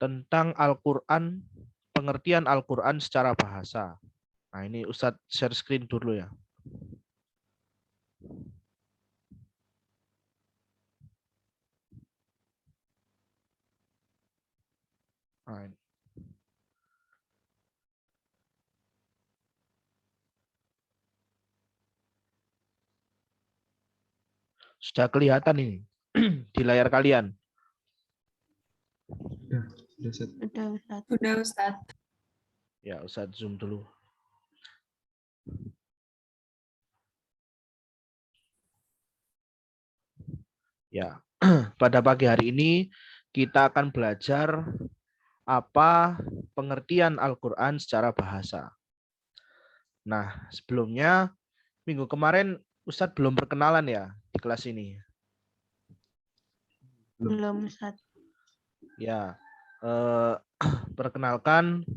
tentang Al-Quran, pengertian Al-Quran secara bahasa. Nah, ini Ustadz share screen dulu ya. Nah, ini. Sudah kelihatan ini di layar kalian. Sudah, Ustaz. Ya, Ustadz zoom dulu. Ya, pada pagi hari ini kita akan belajar apa pengertian Al-Quran secara bahasa. Nah, sebelumnya minggu kemarin Ustadz belum perkenalan ya di kelas ini. Belum, Ustaz. Ya, perkenalkan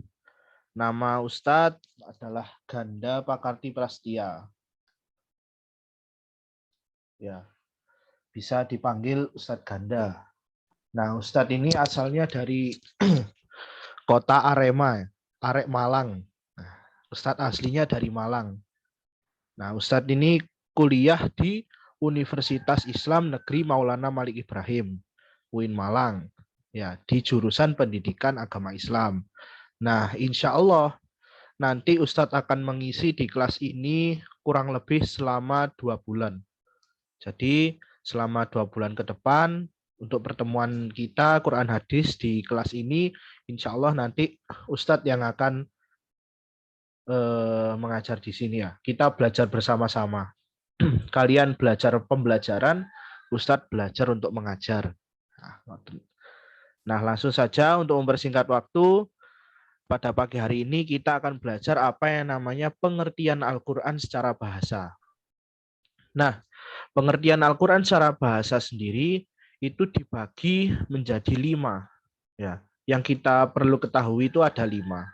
nama Ustadz adalah Ganda Pakarti Prastia. Ya, bisa dipanggil Ustadz Ganda. Nah, Ustadz ini asalnya dari kota Arema, Arek Malang. Nah, Ustadz aslinya dari Malang. Nah, Ustadz ini kuliah di Universitas Islam Negeri Maulana Malik Ibrahim, UIN Malang, ya, di jurusan Pendidikan Agama Islam. Nah, insya Allah nanti Ustadz akan mengisi di kelas ini kurang lebih selama 2 bulan. Jadi selama 2 bulan ke depan untuk pertemuan kita Quran Hadis di kelas ini, insya Allah nanti Ustadz yang akan mengajar di sini ya. Kita belajar bersama-sama. Kalian belajar pembelajaran, Ustadz belajar untuk mengajar. Nah, langsung saja untuk mempersingkat waktu, pada pagi hari ini kita akan belajar apa yang namanya pengertian Al-Quran secara bahasa. Nah, pengertian Al-Quran secara bahasa sendiri itu dibagi menjadi 5. Ya, yang kita perlu ketahui itu ada 5.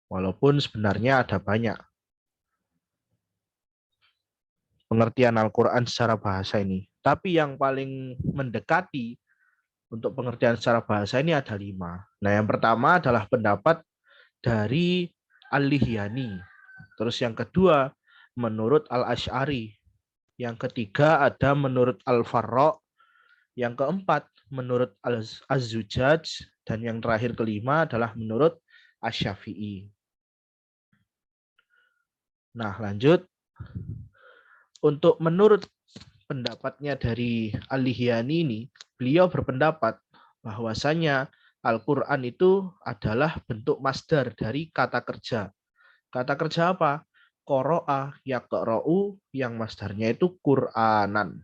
Walaupun sebenarnya ada banyak. Pengertian Al-Quran secara bahasa ini. Tapi yang paling mendekati untuk pengertian secara bahasa ini ada 5. Nah, yang pertama adalah pendapat dari Al-Lihyani. Terus yang kedua, menurut Al-Asy'ari. Yang ketiga ada menurut Al-Farra. Yang keempat, menurut Az-Zujaj. Dan yang terakhir kelima adalah menurut Asy-Syafi'i. Nah, lanjut. Untuk menurut pendapatnya dari Al-Lihyani ini, beliau berpendapat bahwasanya Al-Quran itu adalah bentuk masdar dari kata kerja. Kata kerja apa? Qara'a, yaqra'u, yang masdarnya itu Qur'anan.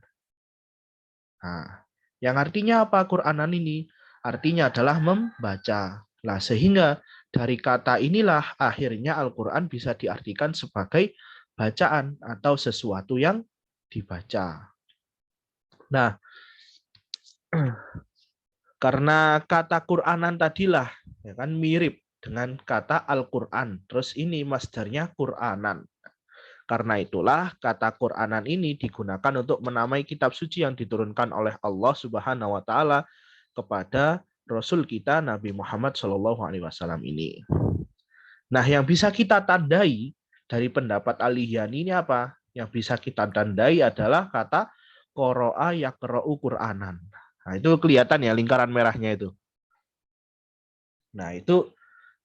Nah, yang artinya apa Qur'anan ini? Artinya adalah membaca. Nah, sehingga dari kata inilah akhirnya Al-Quran bisa diartikan sebagai bacaan atau sesuatu yang dibaca. Nah, karena kata Qur'anan tadilah ya kan mirip dengan kata Al-Qur'an. Terus ini masdarnya Qur'anan. Karena itulah kata Qur'anan ini digunakan untuk menamai kitab suci yang diturunkan oleh Allah Subhanahu wa taala kepada Rasul kita Nabi Muhammad SAW ini. Nah, yang bisa kita tandai dari pendapat Al-Lihyani ini apa? Yang bisa kita tandai adalah kata qara'a yaqra'u Qur'anan. Nah, itu kelihatan ya lingkaran merahnya itu. Nah, itu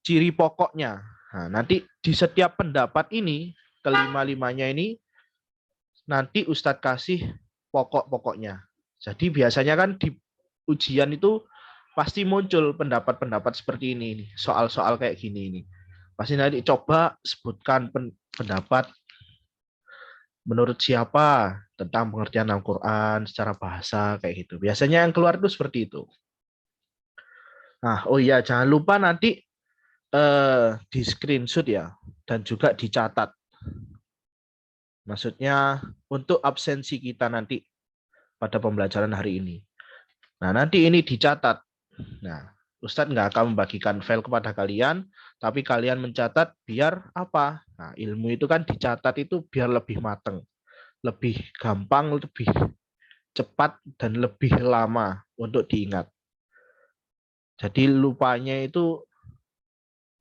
ciri pokoknya. Nah, nanti di setiap pendapat ini, kelima-limanya ini, nanti Ustadz kasih pokok-pokoknya. Jadi biasanya kan di ujian itu pasti muncul pendapat-pendapat seperti ini, soal-soal kayak gini ini. Pasti nanti coba sebutkan pendapat menurut siapa tentang pengertian Al-Quran secara bahasa kayak gitu. Biasanya yang keluar itu seperti itu. Nah, oh iya, jangan lupa nanti di screenshot ya, dan juga dicatat. Maksudnya untuk absensi kita nanti pada pembelajaran hari ini. Nah, nanti ini dicatat. Nah, Ustadz nggak akan membagikan file kepada kalian, tapi kalian mencatat biar apa? Nah, ilmu itu kan dicatat itu biar lebih mateng, lebih gampang, lebih cepat, dan lebih lama untuk diingat. Jadi lupanya itu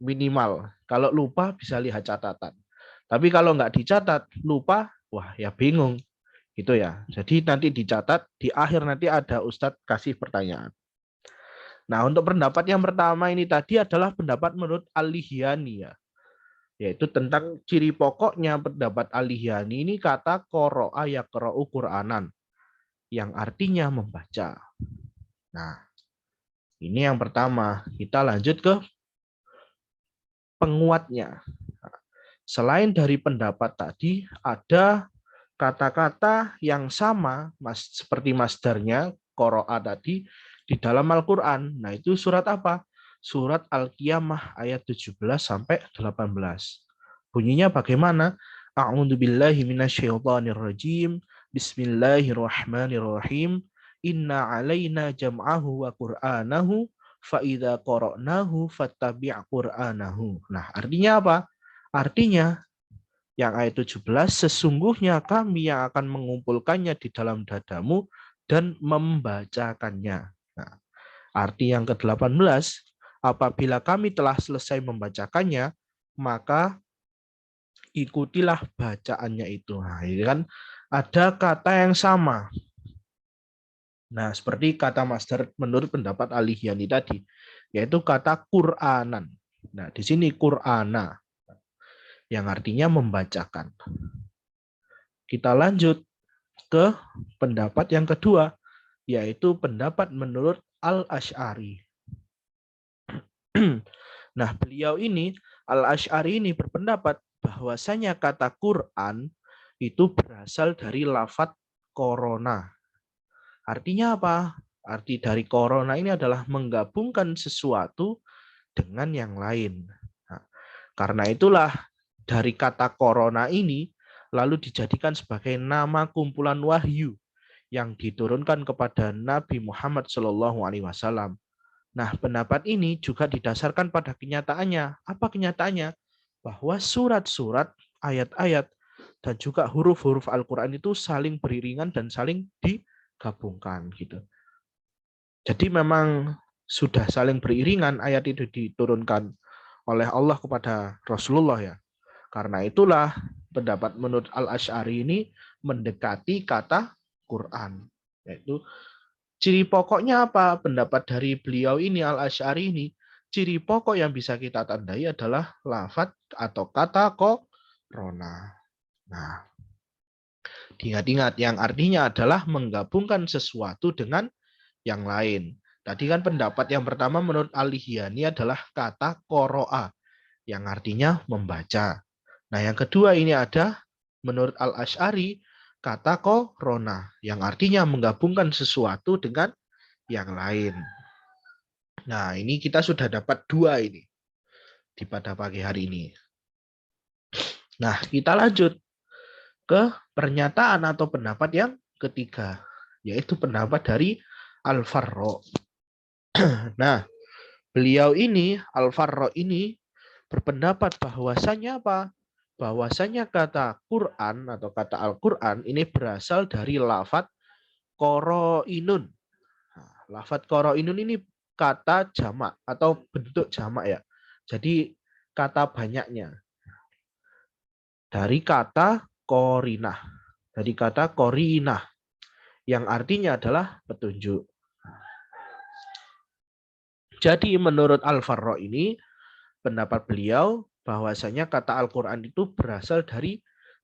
minimal. Kalau lupa bisa lihat catatan. Tapi kalau nggak dicatat, lupa, wah ya bingung. Gitu ya. Jadi nanti dicatat, di akhir nanti ada Ustadz kasih pertanyaan. Nah, untuk pendapat yang pertama ini tadi adalah pendapat menurut Al-Lihyani ya. Yaitu tentang ciri pokoknya pendapat Al-Lihyani ini kata qara'a yaqra'u Qur'anan yang artinya membaca. Nah, ini yang pertama. Kita lanjut ke penguatnya. Selain dari pendapat tadi, ada kata-kata yang sama seperti masdarnya qara'a tadi di dalam Al-Qur'an. Nah, itu surat apa? Surat Al-Qiyamah ayat 17 sampai 18. Bunyinya bagaimana? A'udzubillahi minasyaitonirrajim. Bismillahirrahmanirrahim. Inna alaina jam'ahu wa qur'anahu fa idza qara'nahu fattabi' qur'anahu. Nah, artinya apa? Artinya yang ayat 17, sesungguhnya kami yang akan mengumpulkannya di dalam dadamu dan membacakannya. Nah, arti yang ke-18, apabila kami telah selesai membacakannya, maka ikutilah bacaannya itu. Nah, ini kan ada kata yang sama. Nah, seperti kata master menurut pendapat Al-Lihyani tadi, yaitu kata Qur'anan. Nah, di sini Qur'ana, yang artinya membacakan. Kita lanjut ke pendapat yang kedua, yaitu pendapat menurut Al-Asy'ari. Nah, beliau ini, Al-Asy'ari ini berpendapat bahwasanya kata Quran itu berasal dari lafadz korona. Artinya apa? Arti dari korona ini adalah menggabungkan sesuatu dengan yang lain. Nah, karena itulah dari kata corona ini lalu dijadikan sebagai nama kumpulan wahyu yang diturunkan kepada Nabi Muhammad SAW. Nah, pendapat ini juga didasarkan pada kenyataannya. Apa kenyataannya? Bahwa surat-surat, ayat-ayat, dan juga huruf-huruf Al-Quran itu saling beriringan dan saling digabungkan. Gitu. Jadi memang sudah saling beriringan ayat itu diturunkan oleh Allah kepada Rasulullah ya. Karena itulah pendapat menurut Al-Asy'ari ini mendekati kata Quran. Yaitu ciri pokoknya apa? Pendapat dari beliau ini Al-Asy'ari ini, ciri pokok yang bisa kita tandai adalah lafadz atau kata korona. Nah, ingat-ingat yang artinya adalah menggabungkan sesuatu dengan yang lain. Tadi kan pendapat yang pertama menurut Al-Lihyani adalah kata qara'a yang artinya membaca. Nah, yang kedua ini ada menurut Al-Asy'ari kata korona yang artinya menggabungkan sesuatu dengan yang lain. Nah, ini kita sudah dapat dua ini di pada pagi hari ini. Nah, kita lanjut ke pernyataan atau pendapat yang ketiga, yaitu pendapat dari Al-Farra. Nah, beliau ini, Al-Farra ini berpendapat bahwasanya apa? Bahwasanya kata Quran atau kata Al-Quran ini berasal dari lafadz qoro'inun. Nah, lafadz qoro'inun ini kata jamak atau bentuk jamak ya. Jadi kata banyaknya. Dari kata korinah. Dari kata korinah. Yang artinya adalah petunjuk. Jadi menurut Al-Farra ini, pendapat beliau bahwasanya kata Al-Quran itu berasal dari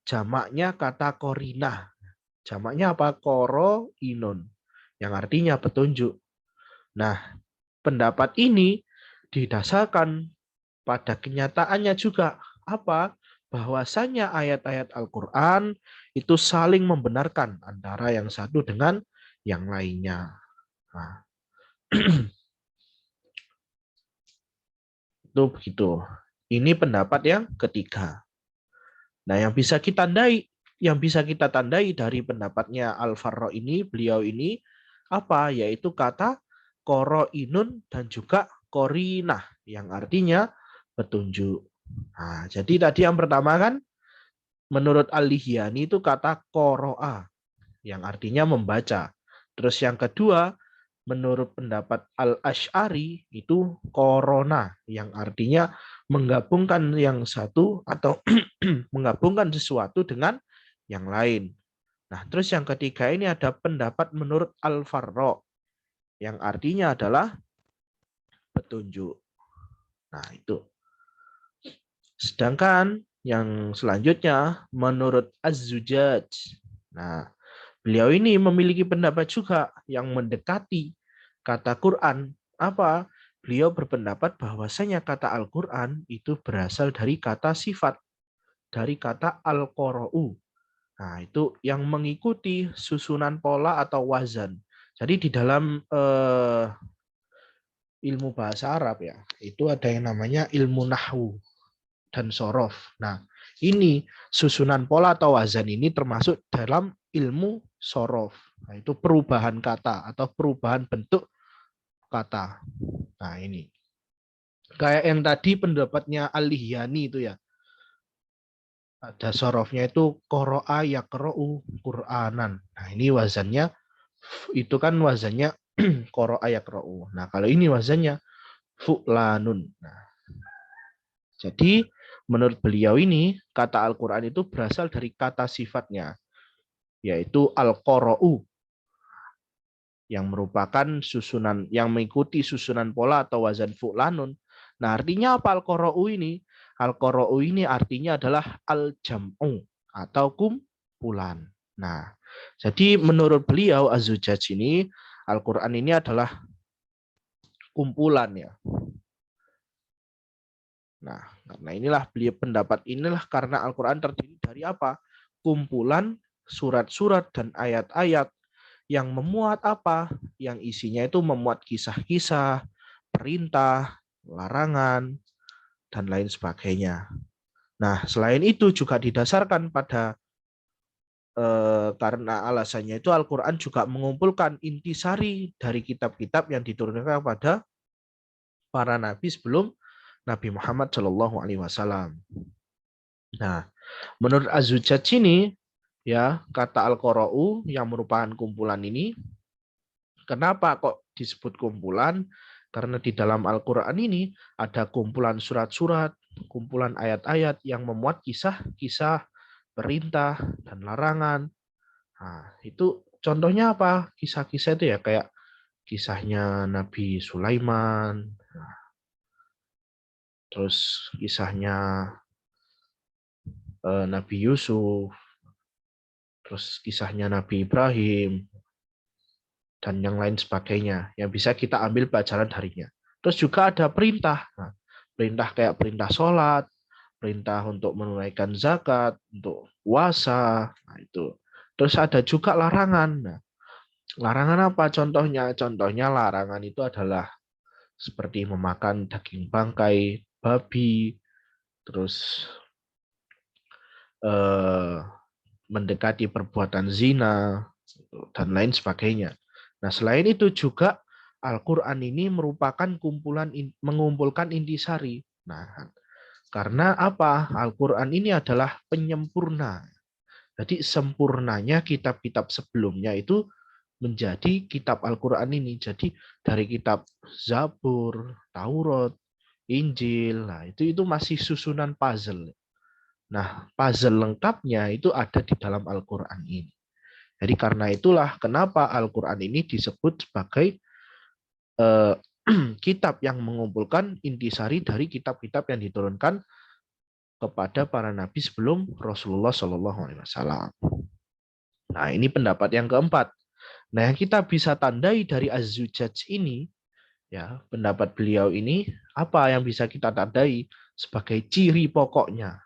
jamaknya kata korinah. Jamaknya apa? Koro inun. Yang artinya petunjuk. Nah, pendapat ini didasarkan pada kenyataannya juga. Apa? Bahwasanya ayat-ayat Al-Quran itu saling membenarkan antara yang satu dengan yang lainnya. Nah, itu begitu. Ini pendapat yang ketiga. Nah, yang bisa kita tandai dari pendapatnya Al-Farra ini, beliau ini apa? Yaitu kata qoro'inun dan juga korinah yang artinya petunjuk. Nah, jadi tadi yang pertama kan menurut Al-Lihyani itu kata qoro'a yang artinya membaca. Terus yang kedua menurut pendapat Al-Asy'ari itu korona, yang artinya menggabungkan yang satu atau menggabungkan sesuatu dengan yang lain. Nah, terus yang ketiga ini ada pendapat menurut Al-Farra, yang artinya adalah petunjuk. Nah, itu. Sedangkan yang selanjutnya menurut Az-Zujaj. Nah, beliau ini memiliki pendapat juga yang mendekati kata Quran. Apa? Beliau berpendapat bahwasanya kata Al-Quran itu berasal dari kata sifat, dari kata Al-Qara'u. Nah, itu yang mengikuti susunan pola atau wazan. Jadi di dalam ilmu bahasa Arab ya, itu ada yang namanya ilmu nahwu dan sorof. Nah, ini susunan pola atau wazan ini termasuk dalam ilmu sorof. Nah, itu perubahan kata atau perubahan bentuk kata. Nah, ini. Kayak yang tadi pendapatnya Al-Lihyani itu ya. Ada sorofnya itu qara'a yaqra'u Qur'anan. Nah, ini wazannya itu kan wazannya qara'a yaqra'u. Nah, kalau ini wazannya fu'lanun. Nah, jadi menurut beliau ini kata Al-Qur'an itu berasal dari kata sifatnya, yaitu al-qara'u, yang merupakan susunan yang mengikuti susunan pola atau wazan fu'lanun. Nah, artinya apa al-qara'u ini? Al-qara'u ini artinya adalah al-jam'u atau kumpulan. Nah, jadi menurut beliau Az-Zujaj ini Al-Qur'an ini adalah kumpulan ya. Nah, karena inilah beliau pendapat inilah karena Al-Qur'an terdiri dari apa? Kumpulan surat-surat dan ayat-ayat yang memuat apa? Yang isinya itu memuat kisah-kisah, perintah, larangan, dan lain sebagainya. Nah, selain itu juga didasarkan pada karena alasannya itu Al-Quran juga mengumpulkan intisari dari kitab-kitab yang diturunkan kepada para nabi sebelum Nabi Muhammad Shallallahu Alaihi Wasallam. Nah, menurut Az-Zujaj ini, ya kata Al-Qara'u yang merupakan kumpulan ini, kenapa kok disebut kumpulan? Karena di dalam Al-Quran ini ada kumpulan surat-surat, kumpulan ayat-ayat yang memuat kisah-kisah, perintah, dan larangan. Nah, itu contohnya apa? Kisah-kisah itu ya kayak kisahnya Nabi Sulaiman, terus kisahnya Nabi Yusuf, terus kisahnya Nabi Ibrahim, dan yang lain sebagainya yang bisa kita ambil pelajaran darinya. Terus juga ada perintah. Nah, perintah kayak perintah sholat, perintah untuk menunaikan zakat, untuk puasa. Nah, itu. Terus ada juga larangan. Nah, larangan apa contohnya? Contohnya larangan itu adalah seperti memakan daging bangkai babi, terus mendekati perbuatan zina, dan lain sebagainya. Nah, selain itu juga Al-Quran ini merupakan mengumpulkan intisari. Nah, karena apa? Al-Quran ini adalah penyempurna. Jadi sempurnanya kitab-kitab sebelumnya itu menjadi kitab Al-Quran ini. Jadi dari kitab Zabur, Taurat, Injil, nah itu masih susunan puzzle. Nah, puzzle lengkapnya itu ada di dalam Al-Quran ini. Jadi karena itulah kenapa Al-Quran ini disebut sebagai kitab yang mengumpulkan intisari dari kitab-kitab yang diturunkan kepada para nabi sebelum Rasulullah Shallallahu Alaihi Wasallam. Nah, ini pendapat yang keempat. Nah, yang kita bisa tandai dari Az-Zujaj ini, ya pendapat beliau ini apa yang bisa kita tandai sebagai ciri pokoknya,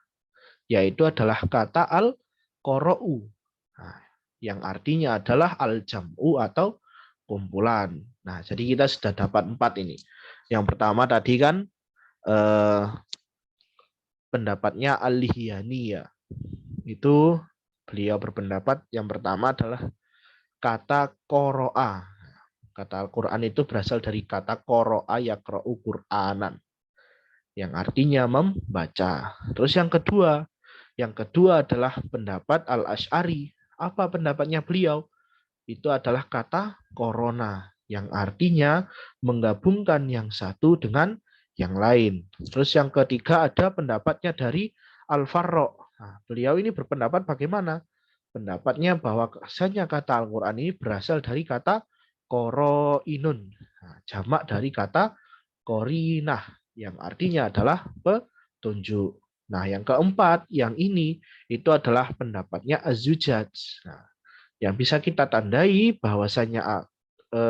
yaitu adalah kata al-qara'u, nah, yang artinya adalah al-jam'u atau kumpulan. Nah, jadi kita sudah dapat 4 ini. Yang pertama tadi kan pendapatnya Al-Lihyani ya. Itu beliau berpendapat yang pertama adalah kata qara'a. Kata Al-Quran itu berasal dari kata qara'a yaqra'u Qur'anan, yang artinya membaca. Terus yang kedua adalah pendapat Al-Asy'ari. Apa pendapatnya beliau? Itu adalah kata corona, yang artinya menggabungkan yang satu dengan yang lain. Terus yang ketiga ada pendapatnya dari Al-Farra. Nah, beliau ini berpendapat bagaimana? Pendapatnya bahwa bahasanya kata Al-Quran ini berasal dari kata koroinun. Nah, jamak dari kata korinah yang artinya adalah petunjuk. Nah, yang keempat, yang ini itu adalah pendapatnya Az-Zujaj. Nah, yang bisa kita tandai bahwasanya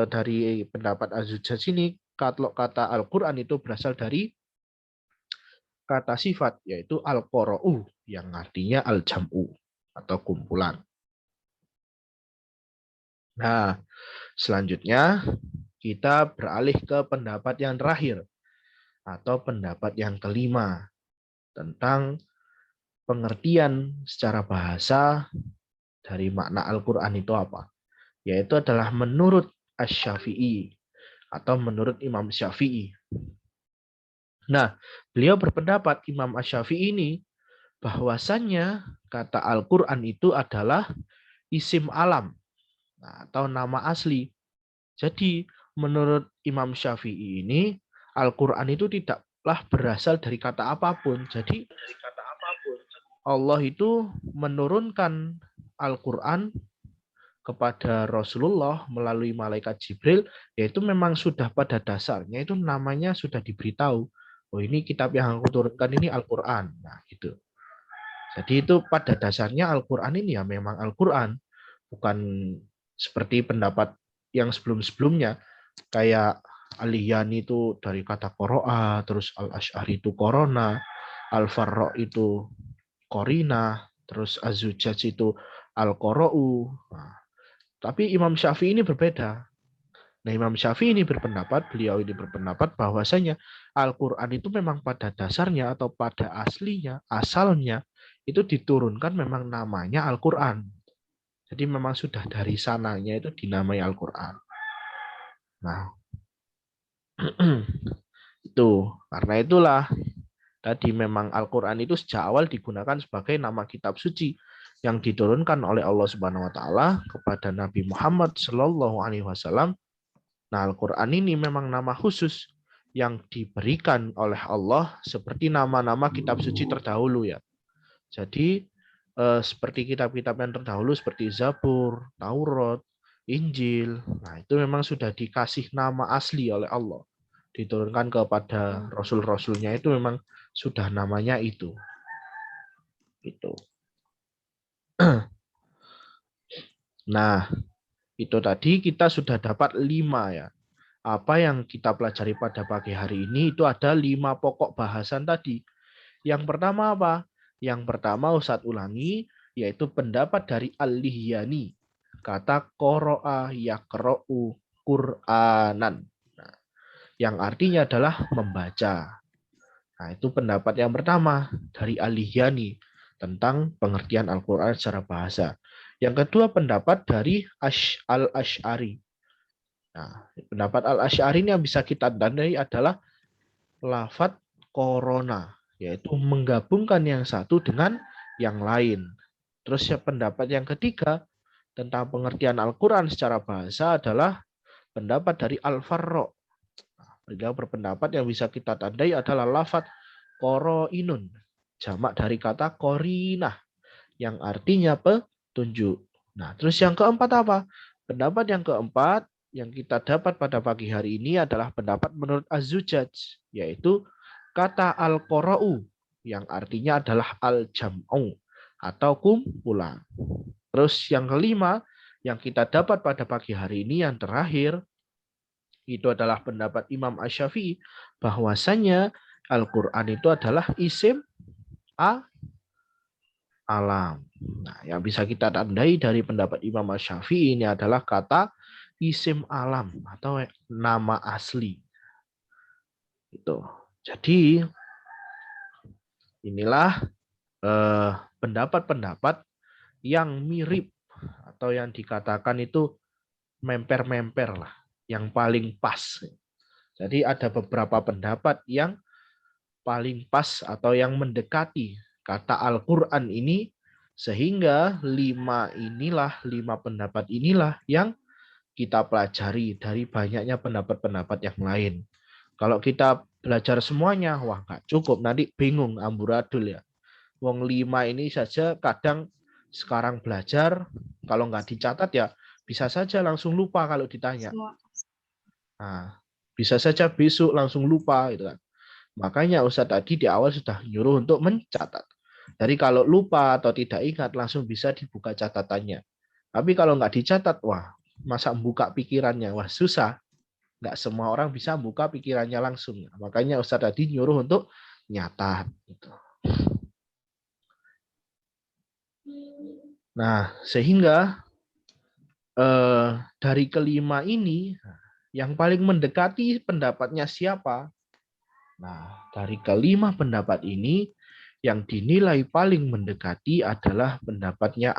dari pendapat Az-Zujaj ini kalau kata Al-Quran itu berasal dari kata sifat yaitu al-qara'u yang artinya al-jam'u atau kumpulan. Nah, selanjutnya kita beralih ke pendapat yang terakhir atau pendapat yang kelima tentang pengertian secara bahasa dari makna Al-Quran itu apa? Yaitu adalah menurut Asy-Syafi'i atau menurut Imam Syafi'i. Nah, beliau berpendapat Imam Asy-Syafi'i ini bahwasannya kata Al-Quran itu adalah isim alam atau nama asli. Jadi menurut Imam Syafi'i ini Al-Quran itu tidaklah berasal dari kata apapun. Jadi Allah itu menurunkan Al-Quran kepada Rasulullah melalui malaikat Jibril, yaitu memang sudah pada dasarnya itu namanya sudah diberitahu. Oh, ini kitab yang aku turunkan ini Al-Quran. Nah, gitu. Jadi itu pada dasarnya Al-Quran ini ya memang Al-Quran. Bukan seperti pendapat yang sebelum-sebelumnya. Kayak Al-Yani itu dari kata Qoro'a, terus Al-Asy'ari itu Korona, Al-Farra itu Korina, terus Az-Zujaj itu Al-Qara'u. Nah, tapi Imam Syafi'i ini berbeda. Nah, Imam Syafi'i ini berpendapat, beliau ini berpendapat bahwasanya Al-Quran itu memang pada dasarnya atau pada aslinya, asalnya, itu diturunkan memang namanya Al-Quran. Jadi memang sudah dari sananya itu dinamai Al-Quran. Nah, itu. Karena itulah, tadi memang Al-Quran itu sejak awal digunakan sebagai nama kitab suci yang diturunkan oleh Allah Subhanahu wa taala kepada Nabi Muhammad Shallallahu alaihi wasallam. Nah, Al-Quran ini memang nama khusus yang diberikan oleh Allah seperti nama-nama kitab suci terdahulu ya. Jadi seperti kitab-kitab yang terdahulu seperti Zabur, Taurat, Injil. Nah, itu memang sudah dikasih nama asli oleh Allah. Diturunkan kepada rasul-rasulnya itu memang sudah namanya itu. Itu. Nah, itu tadi kita sudah dapat 5 ya. Apa yang kita pelajari pada pagi hari ini itu ada 5 pokok bahasan tadi. Yang pertama apa? Yang pertama Ustadz ulangi, yaitu pendapat dari Al-Lihyani. Kata qoro'a yaqra'u Qur'anan. Nah, yang artinya adalah membaca. Nah, itu pendapat yang pertama dari Al-Lihyani tentang pengertian Al-Quran secara bahasa. Yang kedua pendapat dari Al-Asy'ari. Nah, pendapat Al-Asy'ari yang bisa kita tandai adalah lafadz korona, yaitu menggabungkan yang satu dengan yang lain. Terus ya, pendapat yang ketiga tentang pengertian Al-Quran secara bahasa adalah pendapat dari Al-Farra. Beliau berpendapat yang bisa kita tandai adalah lafadz koroinun, jamak dari kata korinah, yang artinya petunjuk. Nah, terus yang keempat apa? Pendapat yang keempat yang kita dapat pada pagi hari ini adalah pendapat menurut Az-Zujaj, yaitu kata al-qara'u yang artinya adalah al-jam'u atau kumpulan. Terus yang kelima yang kita dapat pada pagi hari ini yang terakhir itu adalah pendapat Imam Asy-Syafi'i bahwasanya Al-Qur'an itu adalah isim alam. Nah, yang bisa kita tandai dari pendapat Imam Asy-Syafi'i ini adalah kata isim alam atau nama asli. Itu. Jadi inilah pendapat-pendapat yang mirip atau yang dikatakan itu memper-memper lah, yang paling pas. Jadi ada beberapa pendapat yang paling pas atau yang mendekati kata Al-Quran ini, sehingga 5 pendapat inilah yang kita pelajari dari banyaknya pendapat-pendapat yang lain. Kalau kita belajar semuanya, wah nggak cukup, nanti bingung, amburadul ya. Wong 5 ini saja kadang sekarang belajar, kalau nggak dicatat ya bisa saja langsung lupa kalau ditanya. Nah, bisa saja besok langsung lupa gitu kan. Makanya Ustadz tadi di awal sudah nyuruh untuk mencatat. Jadi kalau lupa atau tidak ingat langsung bisa dibuka catatannya. Tapi kalau nggak dicatat, wah masa buka pikirannya, wah susah. Nggak semua orang bisa buka pikirannya langsung. Makanya Ustadz tadi nyuruh untuk nyatat. Gitu. Nah, sehingga dari kelima ini, yang paling mendekati pendapatnya siapa? Nah, dari kelima pendapat ini, yang dinilai paling mendekati adalah pendapatnya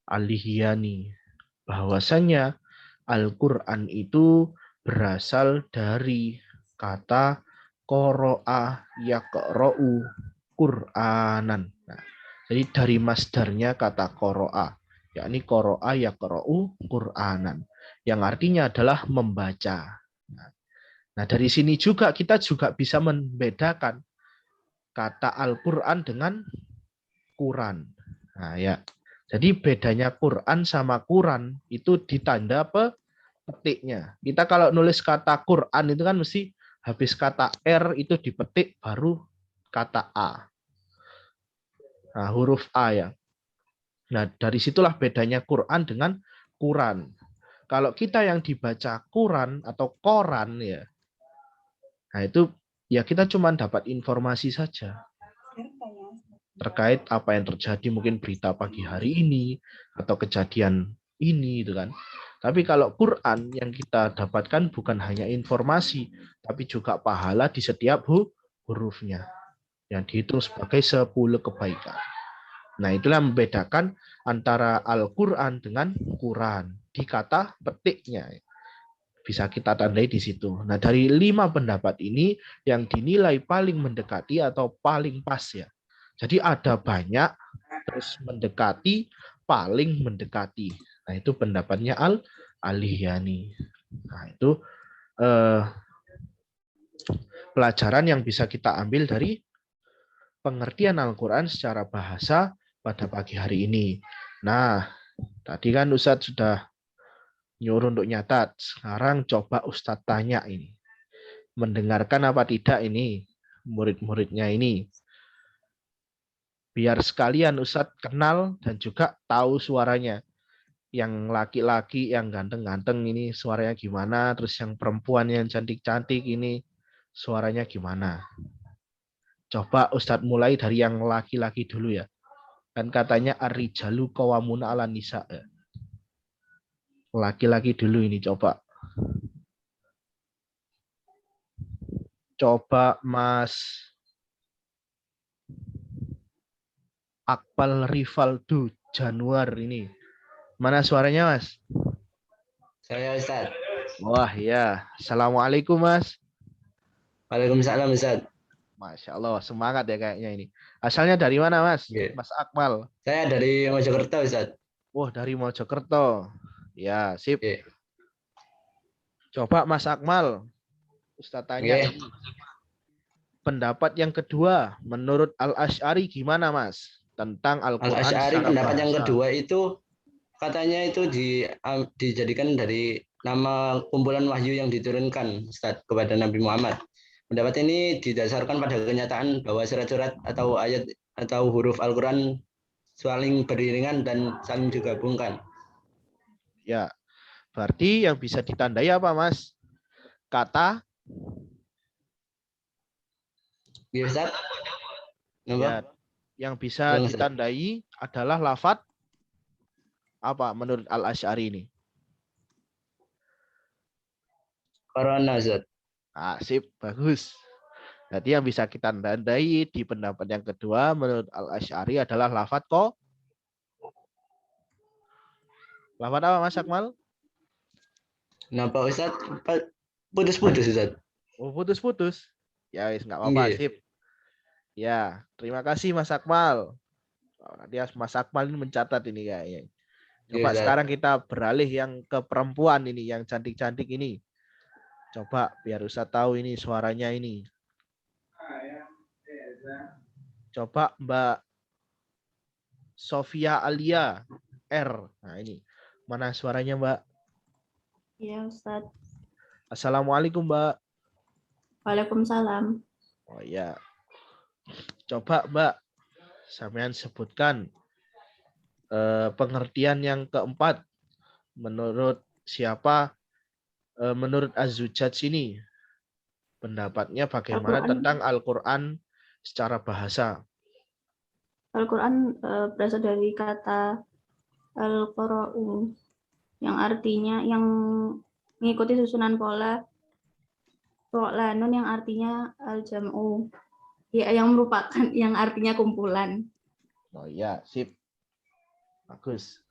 Al-Lihyani. Bahwasanya Al-Quran itu berasal dari kata qoro'a yaqro'u Qur'anan. Nah, jadi dari masdarnya kata qoro'a, yakni qoro'a yaqro'u Qur'anan, yang artinya adalah membaca. Nah, dari sini juga kita juga bisa membedakan kata Al-Quran dengan Quran. Nah, ya. Jadi bedanya Quran sama Quran itu di tanda petiknya. Kita kalau nulis kata Quran itu kan mesti habis kata R itu dipetik baru kata A. Nah, huruf A ya. Nah, dari situlah bedanya Quran dengan Quran. Kalau kita yang dibaca Quran atau Koran ya, nah itu ya kita cuma dapat informasi saja terkait apa yang terjadi, mungkin berita pagi hari ini atau kejadian ini gitu kan. Tapi kalau Quran yang kita dapatkan bukan hanya informasi, tapi juga pahala di setiap hurufnya yang dihitung sebagai 10 kebaikan. Nah, itulah membedakan antara Al-Quran dengan Quran di kata petiknya. Bisa kita tandai di situ. Nah, dari 5 pendapat ini yang dinilai paling mendekati atau paling pas ya. Jadi ada banyak, terus mendekati, paling mendekati. Nah, itu pendapatnya Al-Lihyani. Nah, itu pelajaran yang bisa kita ambil dari pengertian Al-Quran secara bahasa pada pagi hari ini. Nah, tadi kan Ustadz sudah nyuruh untuk nyatat. Sekarang coba Ustadz tanya ini. Mendengarkan apa tidak ini murid-muridnya ini. Biar sekalian Ustadz kenal dan juga tahu suaranya. Yang laki-laki, yang ganteng-ganteng ini suaranya gimana. Terus yang perempuan yang cantik-cantik ini suaranya gimana. Coba Ustadz mulai dari yang laki-laki dulu ya. Kan katanya ar-rijalu qawwamuna 'alan nisa. Laki-laki dulu ini coba. Coba Mas Akmal Rivaldo Januar ini. Mana suaranya Mas? Saya Ustaz. Wah ya. Assalamualaikum Mas. Waalaikumsalam Ustaz. Masya Allah, semangat ya kayaknya ini. Asalnya dari mana Mas? Yeah. Mas Akmal. Saya dari Mojokerto Ustaz. Wah, dari Mojokerto. Ya, sip. Yeah. Coba Mas Akmal. Ustaz tanya Yeah. ini. Pendapat yang kedua, menurut Al-Asy'ari gimana Mas? Tentang Al-Quran Al-Asy'ari secara pendapat bahasa. yang kedua itu katanya itu dijadikan dari nama kumpulan wahyu yang diturunkan Ustaz kepada Nabi Muhammad. Pendapat ini didasarkan pada kenyataan bahwa surat-surat atau ayat atau huruf Al-Quran saling beriringan dan saling digabungkan. Ya, berarti yang bisa ditandai apa Mas? Kata Ya, Ustaz? ya, yang bisa ditandai adalah lafadz apa menurut Al-Asy'ari ini? Corona, Ustaz. Ah, sip, bagus. Jadi yang bisa kita tandai di pendapat yang kedua menurut Al-Asy'ari adalah lafadz lafadz apa Mas Akmal? Kenapa Ustaz? Putus-putus Ustaz. Oh, putus-putus. Ya, wis enggak apa-apa, sip. Ya, terima kasih Mas Akmal. Nanti Mas Akmal ini mencatat ini kayaknya. Coba Ustaz. sekarang kita beralih yang ke perempuan ini, yang cantik-cantik ini. Coba biar Ustaz tahu ini suaranya ini. Coba Mbak Sofia Alia R. Nah ini. Mana suaranya Mbak? Iya, Ustadz. Assalamualaikum Mbak. Waalaikumsalam. Oh ya. Coba Mbak, sampean sebutkan pengertian yang keempat. Menurut siapa? Menurut Az-Zujaj ini. Pendapatnya bagaimana tentang Al-Quran secara bahasa? Al-Quran berasal dari kata al-qara'u yang artinya yang mengikuti susunan pola ro'lanun yang artinya al-jam'u, ya, yang merupakan yang artinya kumpulan. Oh ya, sip. Bagus.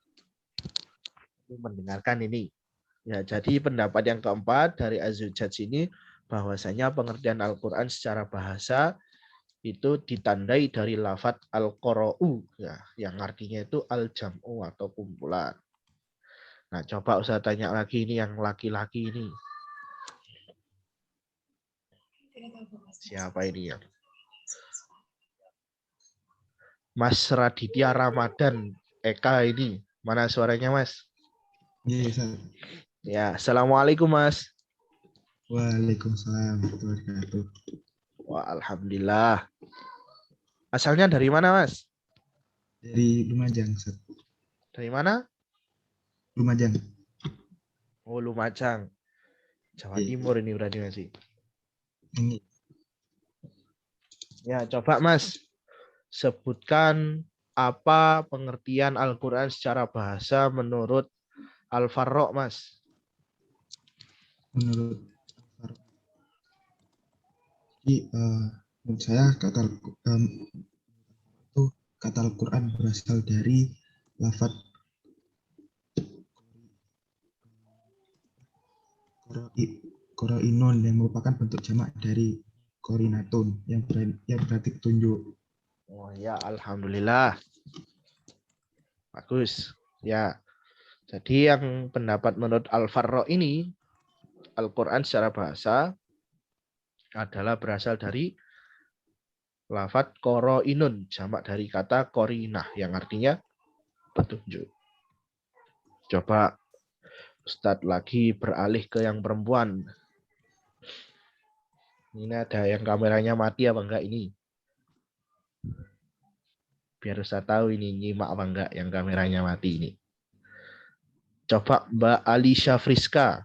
Mendengarkan ini. Ya, jadi pendapat yang keempat dari Az-Zujaj ini bahwasanya pengertian Al-Quran secara bahasa itu ditandai dari lafadz al-qara'u ya, yang artinya itu al-jam'u atau kumpulan. Nah, coba Ustaz tanya lagi ini yang laki-laki ini. Siapa ini ya? Mas Raditya Ramadan Eka ini. Mana suaranya, Mas? Iya, Ustaz. Ya, Assalamualaikum, Mas. Waalaikumsalam warahmatullahi wabarakatuh. Wah, alhamdulillah. Asalnya dari mana, Mas? Dari Lumajang, Ustaz. Dari mana? Lumajang. Oh, Lumajang. Jawa Iya. Timur ini berarti masih. Ini Ya, coba Mas sebutkan apa pengertian Al-Quran secara bahasa menurut Al-Farra, Mas. menurut menurut saya kata Al-Quran berasal dari lafadz Qoro'inun yang merupakan bentuk jamak dari Qorinatun yang berarti petunjuk. Oh ya, alhamdulillah. Bagus. Ya. Jadi yang pendapat menurut Al-Farra ini Al-Quran secara bahasa adalah berasal dari lafadz qoro'inun, jamak dari kata qorinah yang artinya petunjuk. Coba Ustadz lagi beralih ke yang perempuan. Ini ada yang kameranya mati apa enggak ini? Biar Ustadz tahu ini nyimak apa enggak yang kameranya mati ini. Coba Mbak Alisha Friska.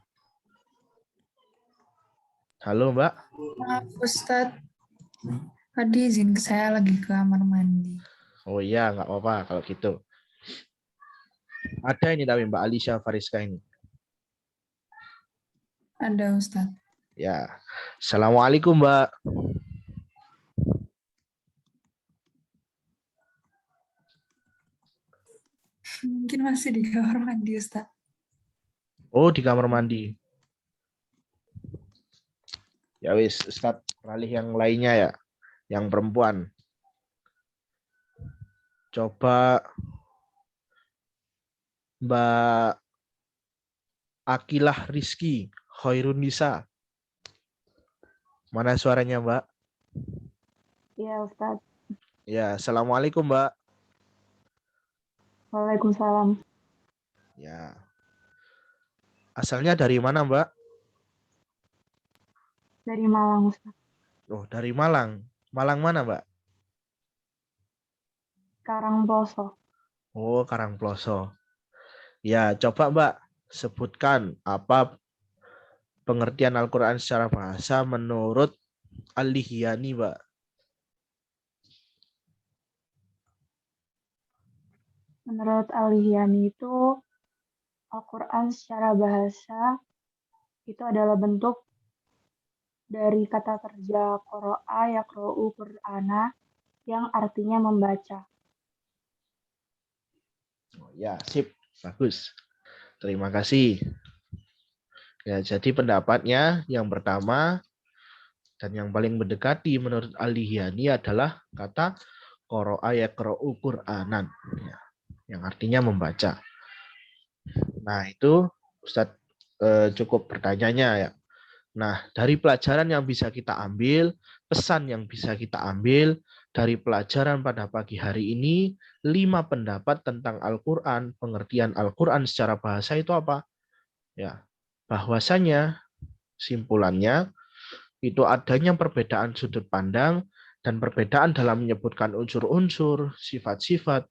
Halo Mbak. Maaf Ustadz, tadi izin saya lagi ke kamar mandi. Oh iya, nggak apa-apa kalau gitu. Ada ini tapi Mbak Alisha Friska ini. Ada Ustadz. Ya. Assalamualaikum Mbak. Mungkin masih di kamar mandi Ustadz. Oh, di kamar mandi. Ya wis, Ustadz beralih yang lainnya ya. Yang perempuan. Coba Mbak Akilah Rizky Khairun Nisa. Mana suaranya Mbak? Iya, Ustadz. Ya, Assalamualaikum Mbak. Waalaikumsalam. Ya. Asalnya dari mana Mbak? Dari Malang, Ustadz. Oh, dari Malang. Malang mana Mbak? Karangploso. Oh, Karangploso. Ya, coba Mbak sebutkan apa pengertian Al-Quran secara bahasa menurut Al-Lihyani, Mbak. Menurut Al-Lihyani itu Al-Quran secara bahasa itu adalah bentuk dari kata kerja qara'a yaqra'u Qur'ana yang artinya membaca. Oh, ya, sip. Bagus. Terima kasih. Ya, jadi pendapatnya yang pertama dan yang paling mendekati menurut Al-Lihyani adalah kata qara'a yaqra'u Qur'anan. Ya, yang artinya membaca. Nah, itu Ustadz cukup bertanyanya ya. Nah, dari pelajaran yang bisa kita ambil, pesan yang bisa kita ambil dari pelajaran pada pagi hari ini, 5 pendapat tentang Al-Quran, pengertian Al-Quran secara bahasa itu apa? Ya, bahwasanya simpulannya itu adanya perbedaan sudut pandang dan perbedaan dalam menyebutkan unsur-unsur, sifat-sifat,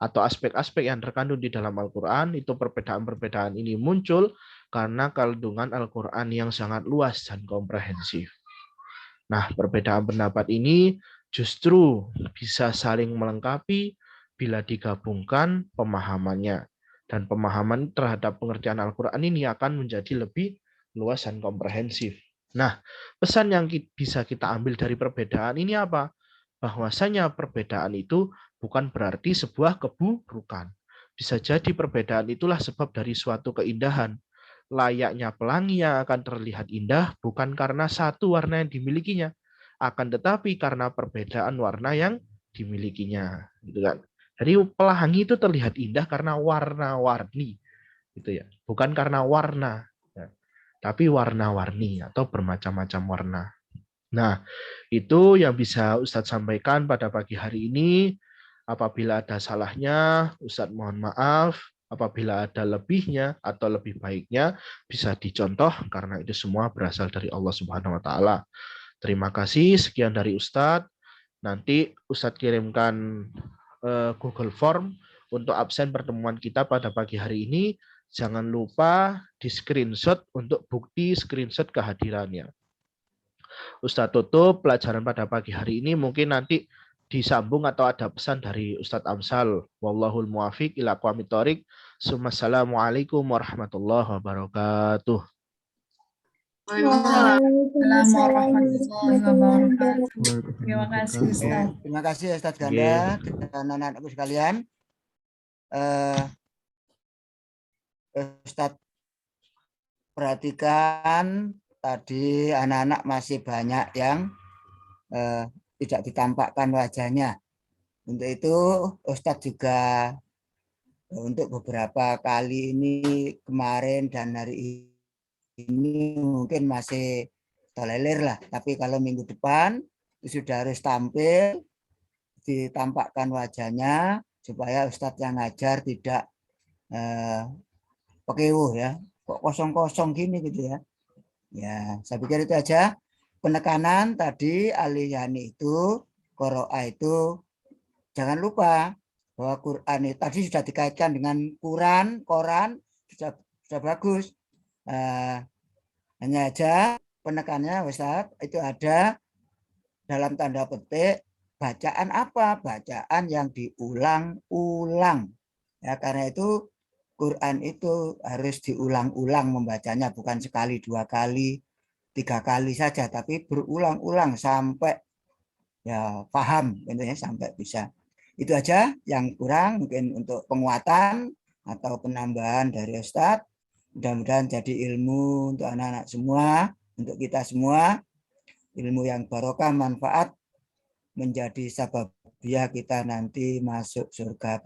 atau aspek-aspek yang terkandung di dalam Al-Quran, itu perbedaan-perbedaan ini muncul karena kandungan Al-Quran yang sangat luas dan komprehensif. Nah, perbedaan pendapat ini justru bisa saling melengkapi bila digabungkan pemahamannya. Dan pemahaman terhadap pengertian Al-Quran ini akan menjadi lebih luas dan komprehensif. Nah, pesan yang bisa kita ambil dari perbedaan ini apa? Bahwasanya perbedaan itu bukan berarti sebuah keburukan. Bisa jadi perbedaan itulah sebab dari suatu keindahan. Layaknya pelangi yang akan terlihat indah bukan karena satu warna yang dimilikinya, akan tetapi karena perbedaan warna yang dimilikinya, gitu kan. Jadi pelangi itu terlihat indah karena warna-warni, gitu ya, bukan karena warna, ya, tapi warna-warni atau bermacam-macam warna. Nah, itu yang bisa Ustadz sampaikan pada pagi hari ini. Apabila ada salahnya, Ustadz mohon maaf. Apabila ada lebihnya atau lebih baiknya, bisa dicontoh karena itu semua berasal dari Allah Subhanahu wa Ta'ala. Terima kasih, sekian dari Ustadz. Nanti Ustadz kirimkan Google Form untuk absen pertemuan kita pada pagi hari ini. Jangan lupa di screenshot untuk bukti screenshot kehadirannya. Ustadz tutup pelajaran pada pagi hari ini, mungkin nanti disambung atau ada pesan dari Ustadz Amsal. Wallahul muwafiq ila aqwamit thoriq. Assalamualaikum warahmatullahi wabarakatuh. Waalaikumsalam warahmatullahi wabarakatuh. Terima kasih Ustaz. Terima kasih Ustadz Ganda dan anak-anakku sekalian. Ustadz perhatikan tadi anak-anak masih banyak yang tidak ditampakkan wajahnya. Untuk itu Ustadz juga untuk beberapa kali ini kemarin dan hari ini mungkin masih tolerir lah. Tapi kalau minggu depan itu sudah harus tampil, ditampakkan wajahnya supaya Ustadz yang ngajar tidak pekewuh ya. Kok kosong-kosong gini gitu ya. Ya, saya pikir itu aja. Penekanan tadi aliyani itu, qira'a itu jangan lupa bahwa Quran itu tadi sudah dikaitkan dengan Quran, koran sudah bagus. Hanya aja penekannya Ustaz itu ada dalam tanda petik bacaan apa? Bacaan yang diulang-ulang. Ya, karena itu Quran itu harus diulang-ulang membacanya, bukan sekali, 2 kali, 3 kali saja, tapi berulang-ulang sampai ya paham, intinya sampai bisa. Itu aja yang kurang mungkin untuk penguatan atau penambahan dari Ustadz. Mudah-mudahan jadi ilmu untuk anak-anak semua, untuk kita semua, ilmu yang barokah, manfaat, menjadi sababiyah kita nanti masuk surga.